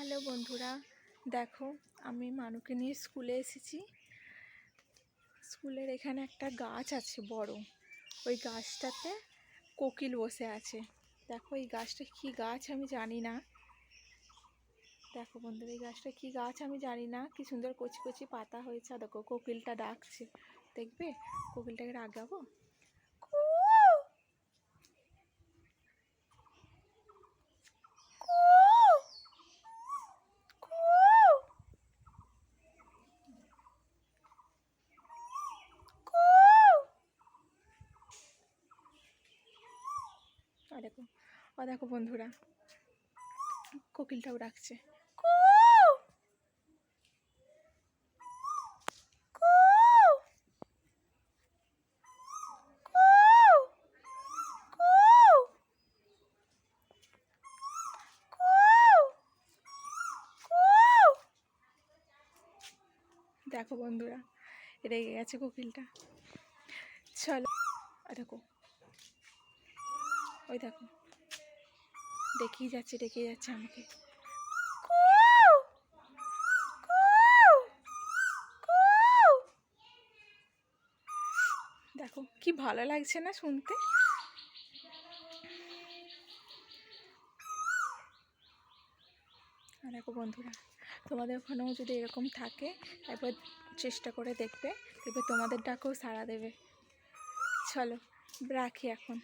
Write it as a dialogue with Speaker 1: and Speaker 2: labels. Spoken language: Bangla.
Speaker 1: হ্যালো বন্ধুরা, দেখো আমি মানুকে নিয়ে স্কুলে এসেছি। স্কুলের এখানে একটা গাছ আছে বড়, ওই গাছটাতে কোকিল বসে আছে। দেখো এই গাছটা কি গাছ আমি জানি না। দেখো বন্ধুরা, এই গাছটা কি গাছ আমি জানি না, কি সুন্দর কচি কচি পাতা হয়েছে। দেখো কোকিলটা ডাকছে, দেখবে কোকিলটাকে রাগাবো। দেখো দেখো বন্ধুরা, কোকিলটাও ডাকছে। দেখো বন্ধুরা, রেগে গেছে কোকিলটা। চলো, দেখো ওই দেখো ডেকেই যাচ্ছে আমাকে। দেখো কি ভালো লাগছে না শুনতে। দেখো বন্ধুরা, তোমাদের ওখানেও যদি এরকম থাকে একবার চেষ্টা করে দেখবে, তোমাদের ডাকেও সাড়া দেবে। চলো রাখি এখন।